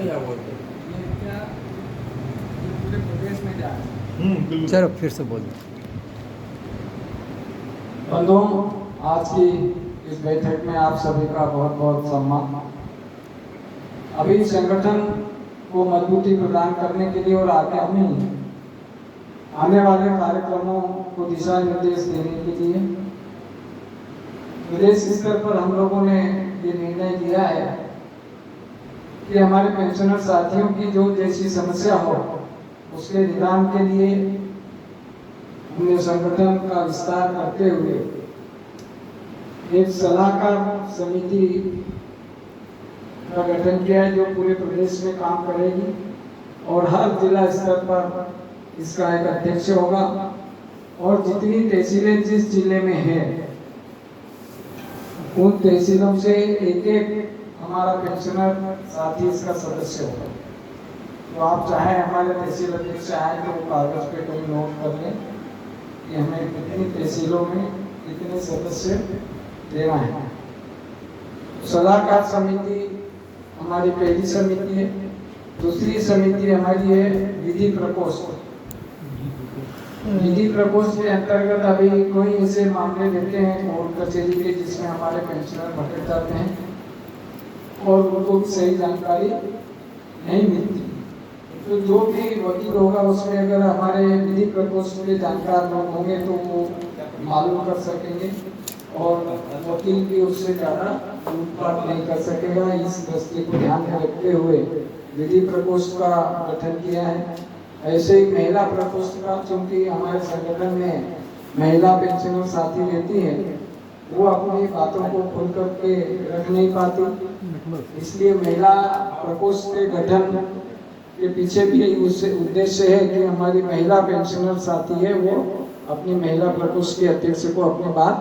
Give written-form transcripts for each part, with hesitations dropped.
क्या बोलते हैं ये क्या ये पूरे प्रदेश में जाए। बिल्कुल। चलो फिर से बोलो। बंधुओं, आज की इस बैठक में आप सभी का बहुत बहुत सम्मान। अभी संगठन को मजबूती प्रदान करने के लिए और आगामी आने वाले कार्यक्रमों को दिशा निर्देश देने के लिए प्रदेश स्तर पर हम लोगों ने ये निर्णय लिया है कि हमारे पेंशनर साथियों की जो जैसी समस्या हो उसके निदान के लिए हमने संगठन का विस्तार करते हुए एक सलाहकार समिति का गठन किया है जो पूरे प्रदेश में काम करेगी और हर जिला स्तर पर इसका एक अध्यक्ष होगा और जितनी तहसीलें जिस जिले में है उन तहसीलों से एक एक हमारा पेंशनर साथी इसका सदस्य होगा। तो आप चाहे हमारे तहसील अध्यक्ष आए तो कागज पे कोई नोट कर लें कि हमें कितनी तहसीलों में कितने सदस्य देना है। सलाहकार समिति हमारी पहली समिति है। दूसरी समिति हमारी है विधि प्रकोष्ठ। विधि प्रकोष्ठ के अंतर्गत अभी कोई ऐसे मामले लेते हैं कोर्ट कचहरी के जिसमें हमारे पेंशनर भटक जाते हैं और उनको भी सही जानकारी नहीं मिलती, तो जो भी वकील होगा उसमें अगर हमारे विधि प्रकोष्ठ के जानकार लोग होंगे तो वो मालूम कर सकेंगे और वकील भी उससे ज़्यादा लूटपाट नहीं कर सकेगा। इस दृष्टि को ध्यान में रखते हुए विधि प्रकोष्ठ का गठन किया है। ऐसे ही महिला प्रकोष्ठ का, चूंकि हमारे संगठन में महिला पेंशनर साथी रहती है वो अपनी बातों को खुल करके रख नहीं पाती, इसलिए महिला प्रकोष्ठ के गठन के पीछे भी उद्देश्य है कि हमारी महिला पेंशनर साथी है वो अपनी महिला प्रकोष्ठ के अध्यक्ष को अपनी बात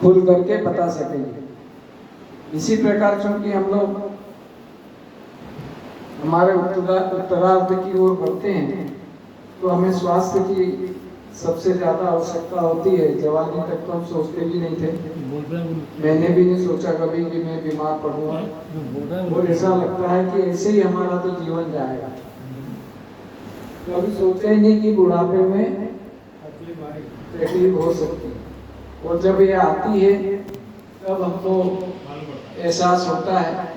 खुल करके बता सकेंगे। इसी प्रकार चूंकि हम लोग हमारे उत्तरार्ध की ओर बढ़ते हैं तो हमें स्वास्थ्य की सबसे ज्यादा आवश्यकता होती है। जवानी तक तो हम सोचते भी नहीं थे, मैंने भी नहीं सोचा कभी कि मैं बीमार पड़ूंगा और ऐसा लगता है कि ऐसे ही हमारा तो जीवन जाएगा। कभी सोचा ही नहीं कि बुढ़ापे में तकलीफ हो सकती है और जब ये आती है तब हमको एहसास होता है।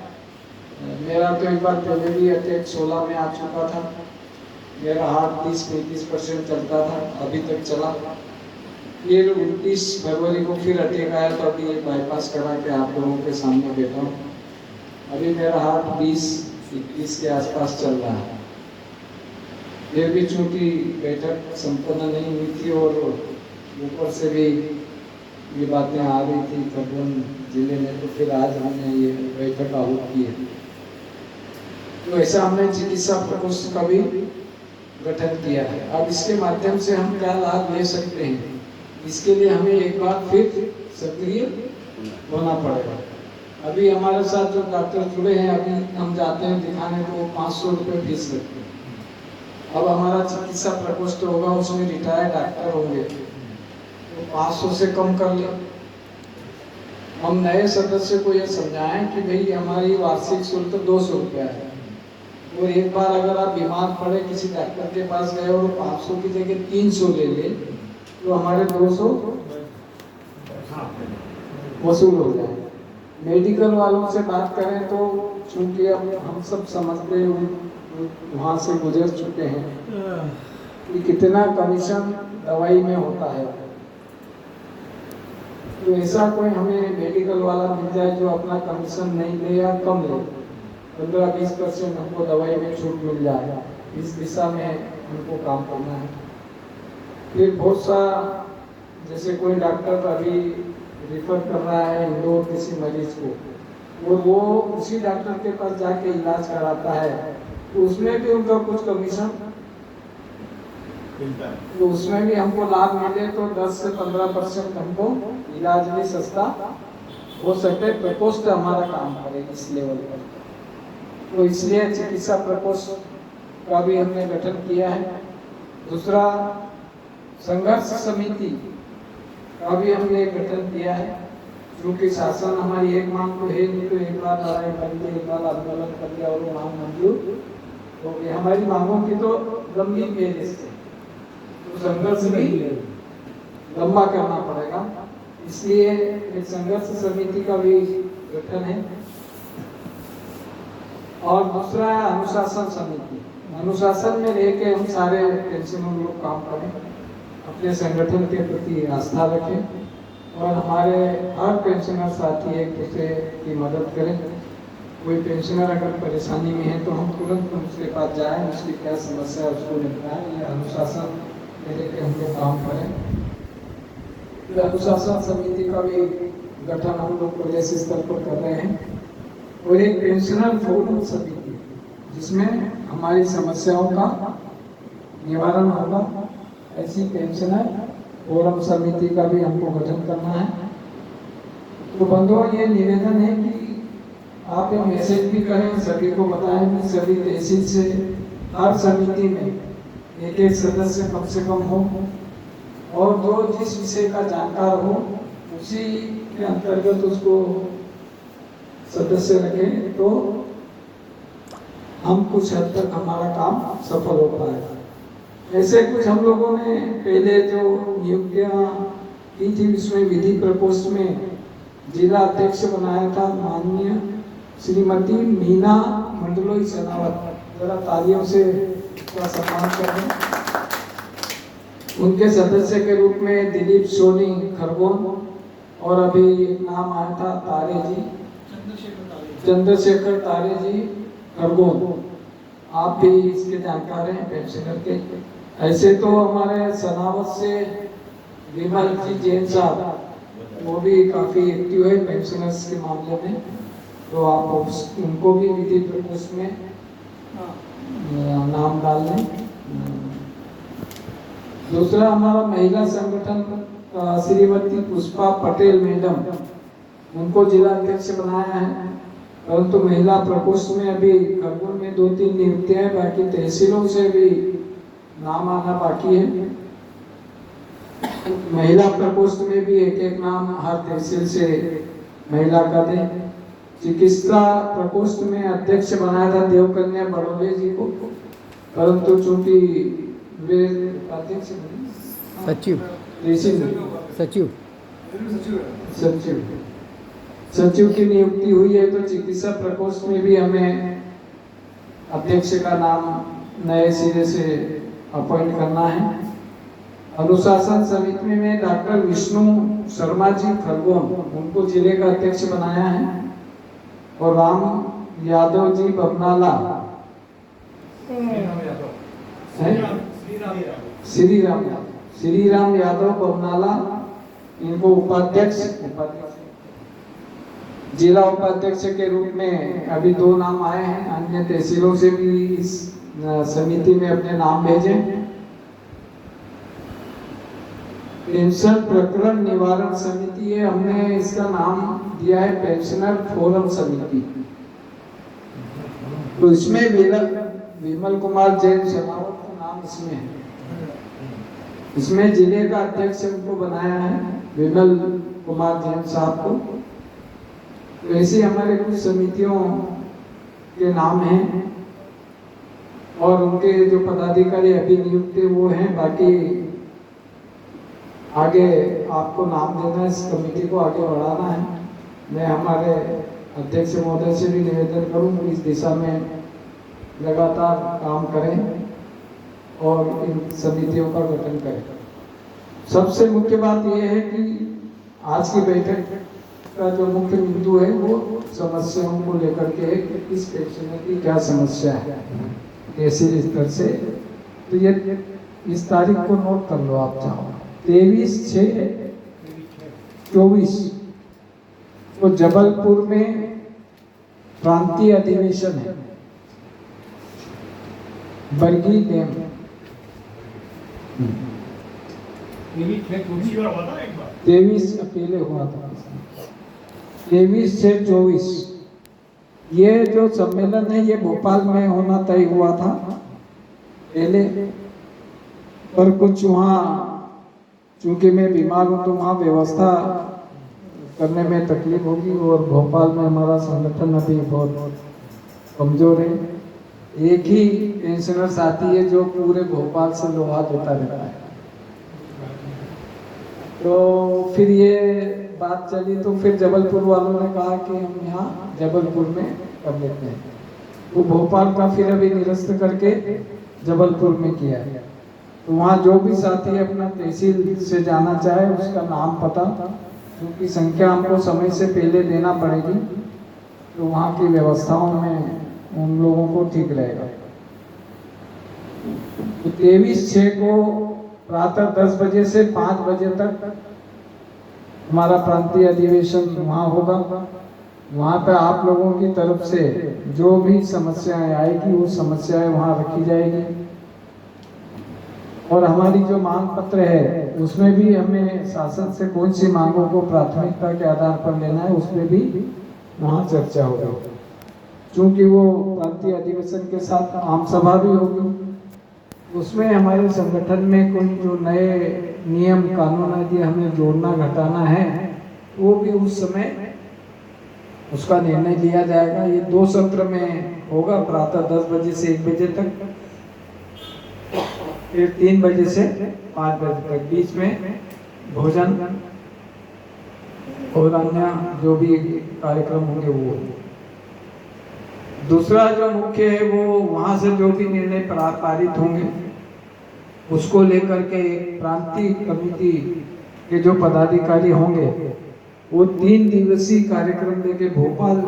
मेरा तो एक बार पहले भी अटैक 16 में आ चुका था। मेरा हार्ट 30-35% चलता था, अभी तक चला। फिर 29 फरवरी को फिर अटैक आया तो अभी ये बाईपास करा के आप लोगों के सामने बैठा हूँ। अभी मेरा हार्ट 20-21 के आसपास चल रहा है। फिर भी चूंकि बैठक संपन्न नहीं हुई थी और ऊपर से भी ये बातें आ रही थी खरगोन जिले में, तो फिर आज हमने ये बैठक आहूत की है। तो ऐसा हमने चिकित्सा प्रकोष्ठ का भी गठन किया है। अब इसके माध्यम से हम क्या लाभ ले सकते हैं, इसके लिए हमें एक बार फिर सक्रिय होना पड़ेगा। अभी हमारे साथ जो डॉक्टर जुड़े हैं, अभी हम जाते हैं दिखाने को 500 रुपये फीस लगती है। अब हमारा चिकित्सा प्रकोष्ठ होगा, उसमें रिटायर्ड डॉक्टर होंगे तो 500 से कम कर ले। हम नए सदस्य को यह समझाएं कि भाई हमारी वार्षिक शुल्क 200 रुपया है और एक बार अगर आप बीमार पड़े किसी डॉक्टर के पास गए और 500 की जगह 300 ले ले तो हमारे 200 वसूल हो जाए। मेडिकल वालों से बात करें तो चूंकि अब हम सब समझते वहाँ से गुजर चुके हैं कि कितना कमीशन दवाई में होता है, तो ऐसा कोई हमें मेडिकल वाला मिल जाए जो अपना कमीशन नहीं ले या कम ले, 15-20% हमको दवाई में छूट मिल जाए। इस दिशा में हमको काम करना है। फिर बहुत सा जैसे कोई डॉक्टर अभी रिफर कर रहा है इंदौर किसी मरीज को और वो उसी डॉक्टर के पास जाके इलाज कराता है तो उसमें भी उनका कुछ कमीशन मिलता है, तो उसमें भी हमको लाभ मिले तो 10 से 15% हमको इलाज भी सस्ता हो सके। प्रकोष्ठ हमारा काम करे इस लेवल पर, तो इसलिए चिकित्सा प्रकोष्ठ का भी हमने गठन किया है। दूसरा, संघर्ष समिति का भी हमने गठन किया है। क्योंकि शासन हमारी एक मांग तो है नहीं, तो एक बार लड़ाई कर दी, एक बार आंदोलन कर दिया और वो मांग मंजूर हो गई। हमारी मांगों की तो लंबी फेहरिस्त है, तो संघर्ष भी लंबा करना पड़ेगा। इसलिए एक संघर्ष समिति का भी गठन है। और दूसरा है अनुशासन समिति। अनुशासन में रह के हम सारे पेंशनर लोग काम करें, अपने संगठन के प्रति आस्था रखें और हमारे हर पेंशनर साथी एक दूसरे की मदद करें। कोई पेंशनर अगर परेशानी में है तो हम तुरंत उसके पास जाएं, उसकी क्या समस्या है उसको निपटाएं। ये अनुशासन में रह के हम लोग काम करें। अनुशासन समिति का भी गठन हम लोग प्रदेश स्तर पर कर रहे हैं। और एक पेंशनर फोरम समिति जिसमें हमारी समस्याओं का निवारण होगा, ऐसी पेंशनर फोरम समिति का भी हमको गठन करना है। तो बंधुओं, ये निवेदन है कि आप ये मैसेज भी करें, सभी को बताएं कि सभी तहसील से हर समिति में एक एक सदस्य कम से कम हो और जो जिस विषय का जानकार हो उसी के अंतर्गत उसको सदस्य रखें, तो हम कुछ हद तक हमारा काम सफल हो पाएगा। ऐसे कुछ हम लोगों ने पहले जो नियुक्तियां की थी उसमें विधि प्रकोष्ठ में जिला अध्यक्ष बनाया था माननीय श्रीमती मीना मंडलोई सेनावत। जरा तालियों से उसका सम्मान करें। उनके सदस्य के रूप में दिलीप सोनी खरगोन और अभी एक नाम आया था तारे जी, चंद्रशेखर तारे जी खरगोन। आप भी इसके जानकार हैं पेंशनर के। ऐसे तो हमारे सनावत से विमल जी जैन साहब, वो भी काफी एक्टिव है पेंशनर्स के मामले में, तो आप उनको भी विधि प्रकोष्ठ में नाम डाल लें। दूसरा हमारा महिला संगठन श्रीमती पुष्पा पटेल मैडम, उनको जिला अध्यक्ष बनाया है। परंतु महिला प्रकोष्ठ में अभी खरगोन में 2-3 नियुक्तियां हैं, बाकी तहसीलों से भी नाम आना बाकी है। महिला प्रकोष्ठ में भी एक एक नाम हर तहसील से महिला का दें। चिकित्सा प्रकोष्ठ में अध्यक्ष बनाया था देवकन्या बड़ोले जी को, परंतु चूंकि वे अध्यक्ष सचिव की नियुक्ति हुई है, तो चिकित्सा प्रकोष्ठ में भी हमें अध्यक्ष का नाम नए सिरे से अपॉइंट करना है। अनुशासन समिति में डॉक्टर विष्णु शर्मा जी खरगोन, उनको जिले का अध्यक्ष बनाया है। और राम यादव जी बबनाला, श्री राम यादव बबनाला, इनको उपाध्यक्ष जिला उपाध्यक्ष के रूप में अभी 2 नाम आए हैं। अन्य तहसीलों से भी इस समिति में अपने नाम भेजे। पेंशन प्रकरण निवारण समिति है, हमने इसका नाम दिया है पेंशनर फोरम समिति। तो इसमें विमल कुमार जैन शेखावत का नाम इसमें है। इसमें जिले का अध्यक्ष उनको बनाया है विमल कुमार जैन साहब को। तो ऐसी हमारे कुछ समितियों के नाम हैं और उनके जो पदाधिकारी अभी नियुक्त वो हैं। बाकी आगे आपको नाम देना है, इस कमेटी को आगे बढ़ाना है। मैं हमारे अध्यक्ष महोदय से भी निवेदन करूं कि इस दिशा में लगातार काम करें और इन समितियों का गठन करें। सबसे मुख्य बात यह है कि आज की बैठक का जो मुख्य बिंदु है वो समस्याओं को लेकर के है कि इस पेंशनर की क्या समस्या है तहसील स्तर से। तो ये इस तारीख को नोट कर लो आप चाहो, 23/6/24 तो जबलपुर में प्रांतीय अधिवेशन है, बरगी डैम। 23 अकेले हुआ था, 23/6/24 ये जो सम्मेलन है ये भोपाल में होना तय हुआ था पहले, पर कुछ वहाँ चूंकि मैं बीमार हूँ तो वहाँ व्यवस्था करने में तकलीफ होगी। और भोपाल में हमारा संगठन अभी बहुत कमजोर है। एक ही पेंशनर साथी है जो पूरे भोपाल से लोहा देता रहता है। तो फिर ये बात चली तो फिर जबलपुर वालों ने कहा कि हम यहाँ जबलपुर में कर लेते हैं। तो भोपाल का फिर अभी निरस्त करके जबलपुर में किया है। तो वहाँ जो भी साथी अपना तहसील से जाना चाहे उसका नाम पता, क्योंकि संख्या हमको समय से पहले देना पड़ेगी, तो वहाँ की व्यवस्थाओं में उन लोगों को ठीक रहेगा। तो 23/6 को प्रातः 10 बजे से 5 बजे तक हमारा प्रांतीय अधिवेशन वहाँ होगा। वहाँ पे आप लोगों की तरफ से जो भी समस्याएं आएगी वो समस्याएं वहाँ रखी जाएगी। और हमारी जो मांग पत्र है उसमें भी हमें शासन से कौन सी मांगों को प्राथमिकता के आधार पर लेना है, उस पर भी वहाँ चर्चा होगी। क्योंकि वो प्रांतीय अधिवेशन के साथ आम सभा भी होगी, उसमें हमारे संगठन में कोई जो नए नियम कानून आदि हमें जोड़ना घटाना है वो भी उस समय उसका निर्णय लिया जाएगा। ये 2 सत्र में होगा, प्रातः 10 बजे से 1 बजे तक, फिर 3 बजे से 5 बजे तक। बीच में भोजन और अन्य जो भी कार्यक्रम होंगे वो। दूसरा जो मुख्य है वो वहां से जो भी निर्णय पारित होंगे उसको लेकर के प्रांतीय कमेटी के जो पदाधिकारी होंगे वो 3 दिवसीय कार्यक्रम लेके भोपाल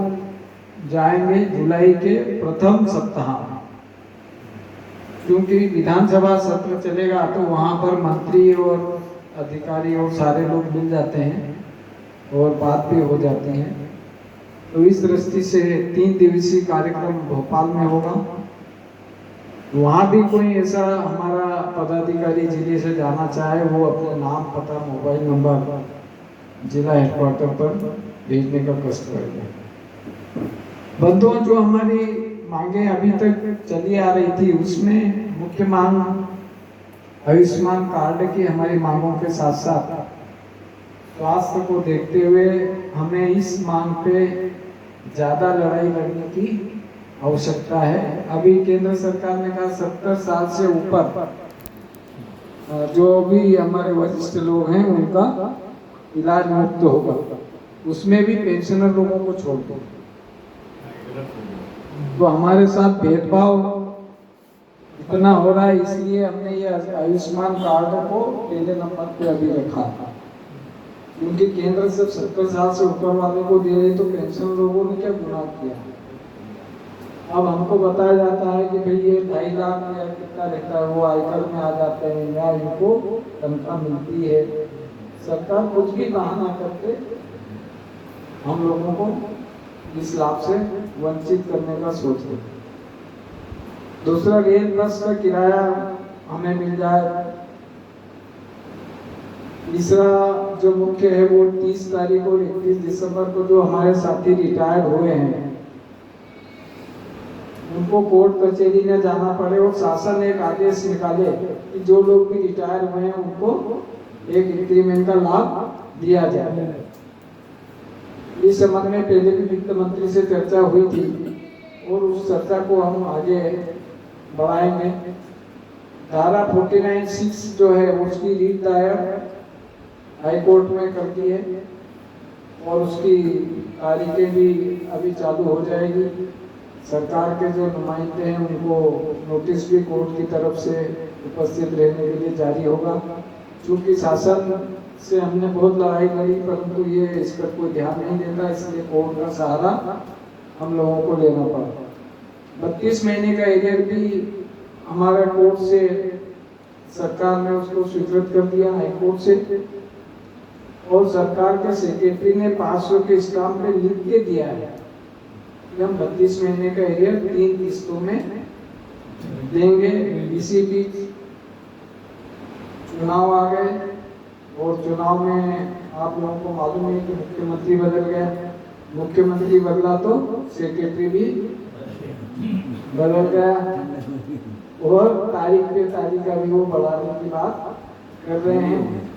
जाएंगे जुलाई के प्रथम सप्ताह। क्योंकि विधानसभा सत्र चलेगा तो वहां पर मंत्री और अधिकारी और सारे लोग मिल जाते हैं और बात भी हो जाती है। तो इस दृष्टि से 3 दिवसीय कार्यक्रम भोपाल में होगा। वहाँ भी कोई ऐसा हमारा पदाधिकारी जिले से जाना चाहे वो अपने नाम, पता, मोबाइल नंबर जिला हेडक्वार्टर पर भेजने का कष्ट करेगा। बंधुओं, जो हमारी मांगे अभी तक चली आ रही थी उसमें मुख्य मांग आयुष्मान कार्ड की हमारी मांगों के साथ साथ स्वास्थ्य को देखते हुए हमें इस मांग पे ज्यादा लड़ाई लड़ने की आवश्यकता है। अभी केंद्र सरकार ने कहा 70 साल से ऊपर जो भी हमारे वरिष्ठ लोग हैं उनका इलाज मुफ्त होगा, उसमें भी पेंशनर लोगों को छोड़ दो। तो हमारे साथ भेदभाव इतना हो रहा है, इसलिए हमने ये आयुष्मान कार्ड को पहले नंबर पे अभी रखा, क्योंकि केंद्र सिर्फ 70 साल से ऊपर वाले को दे रहे, तो पेंशन लोगों ने क्या गुनाह किया। अब हमको बताया जाता है कि भाई ये 2.5 लाख या कितना रहता है वो आयकर में आ जाते हैं या इनको तनख्वाह मिलती है। सरकार कुछ भी बहाना करके हम लोगों को इस लाभ से वंचित करने का सोच रहे। दूसरा, रेल बस का किराया हमें मिल जाए। तीसरा जो मुख्य है वो 30 तारीख और 31 दिसंबर को जो हमारे साथी रिटायर्ड हुए हैं उनको कोर्ट कचहरी में जाना पड़े और शासन एक आदेश निकाले कि जो लोग भी रिटायर हुए हैं उनको एक इंक्रीमेंट का लाभ दिया जाए। इस संबंध में पहले भी वित्त मंत्री से चर्चा हुई थी और उस चर्चा को हम आगे बढ़ाएंगे। धारा 49(6) जो है उसकी रीट दायर हाई कोर्ट में कर दी है और उसकी तारीखें भी अभी चालू हो जाएगी। सरकार के जो नुमाइंदे हैं उनको नोटिस भी कोर्ट की तरफ से उपस्थित रहने के लिए जारी होगा। क्योंकि शासन से हमने बहुत लड़ाई लड़ी परंतु ये इस पर कोई ध्यान नहीं देता, इसलिए कोर्ट का सहारा हम लोगों को लेना पड़ा। 32 महीने का एरियर भी हमारा कोर्ट से सरकार ने उसको स्वीकृत कर दिया हाई कोर्ट से, और सरकार के सेक्रेटरी ने 500 के स्टाम्प पे लिख के दिया है कि हम 32 महीने का एरियर 3 किस्तों में देंगे। इसी बीच चुनाव आ गए और चुनाव में आप लोगों को मालूम है कि मुख्यमंत्री बदल गया। मुख्यमंत्री बदला तो सेक्रेटरी भी बदल गया और तारीख पे तारीख अभी वो बढ़ाने की बात कर रहे हैं।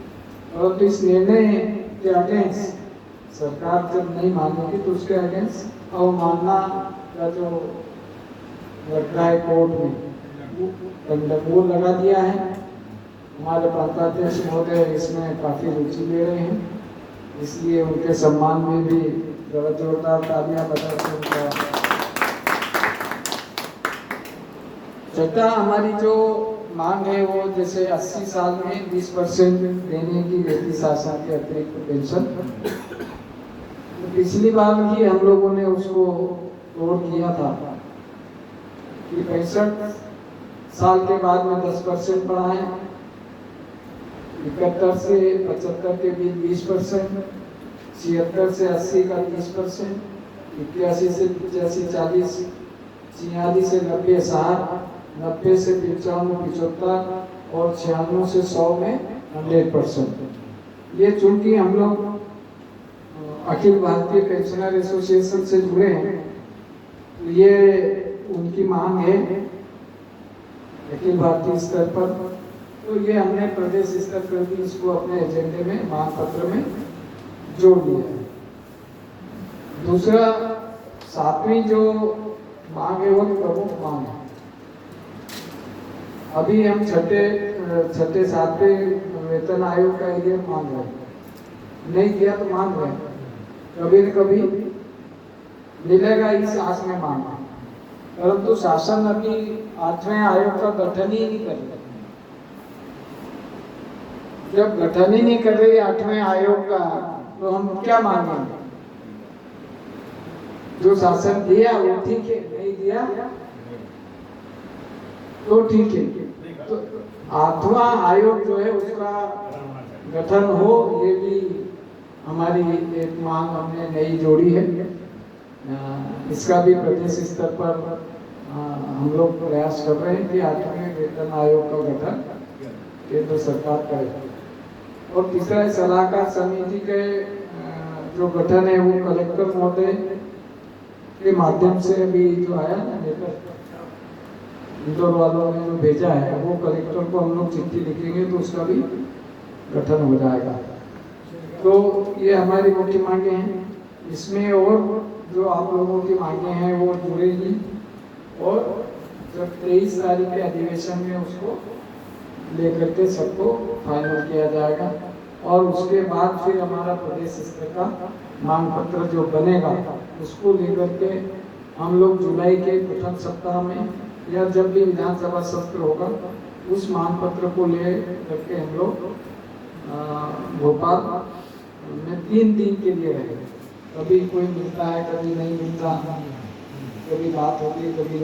और तो इस निर्णय के अगेंस्ट सरकार जब नहीं मानेगी तो उसके अगेंस्ट अवमानना का जो लग रहा है कोर्ट में वो लगा दिया है। हमारे प्रांताध्यक्ष महोदय इसमें काफी रुचि ले रहे हैं, इसलिए उनके सम्मान में भी जोरदार तालियां बजाते उनका। छठा हमारी जो मांग है वो जैसे 80 साल में 20% देने की व्यक्ति शासन के अतिरिक्त पेंशन। तो पिछली बार भी हम लोगों ने उसको तोड़ किया था कि 65 साल के बाद में 10% बढ़ाएं, 71 से 75 के बीच 20%, 76 से 80 का 30%, 81 से 85 40, 46 से 90 60, 90 से 95 75 और 96 से 100 में 100%। ये चूंकि हम लोग अखिल भारतीय पेंशनर एसोसिएशन से जुड़े हैं, तो ये उनकी मांग है अखिल भारतीय स्तर पर, तो ये हमने प्रदेश स्तर पर भी इसको अपने एजेंडे में मांग पत्र में जोड़ दिया है। दूसरा 7वीं जो मांग है वो प्रमुख मांग है। अभी हम छठे 7वें वेतन आयोग का एरियर मांग रहे हैं, नहीं किया तो मांग रहे हैं, कभी न कभी मिलेगा इस आस में मांग। परंतु शासन अभी 8वें आयोग का गठन ही नहीं कर रहा। जब गठन ही नहीं कर रही 8वें आयोग का, तो हम क्या मांगेंगे? जो शासन दिया वो ठीक है, नहीं दिया तो ठीक है। तो 8वां आयोग जो है उसका गठन हो, ये भी हमारी एक मांग हमने नई जोड़ी है। इसका भी प्रदेश स्तर पर हम लोग प्रयास कर रहे हैं कि 8वें वेतन आयोग का गठन केंद्र सरकार करे। और तीसरा सलाहकार समिति के जो गठन है वो कलेक्टर महोदय के माध्यम से अभी जो आया ना लेटर, इंदौर वालों ने जो भेजा है, वो कलेक्टर को हम लोग चिट्ठी लिखेंगे तो उसका भी गठन हो जाएगा। तो ये हमारी मुख्य मांगे हैं। इसमें और जो आप लोगों की मांगे हैं वो जुड़ेगी और जब 23 तारीख के अधिवेशन में उसको लेकर के सबको फाइनल किया जाएगा और उसके बाद फिर हमारा प्रदेश स्तर का मांग पत्र जो बनेगा उसको लेकर के हम लोग जुलाई के प्रथम सप्ताह में या जब भी विधानसभा सत्र होगा उस मांग पत्र को ले करके हम लोग भोपाल में 3 दिन के लिए रहेंगे। कभी कोई मिलता है, कभी नहीं मिलता, कभी बात होती है, कभी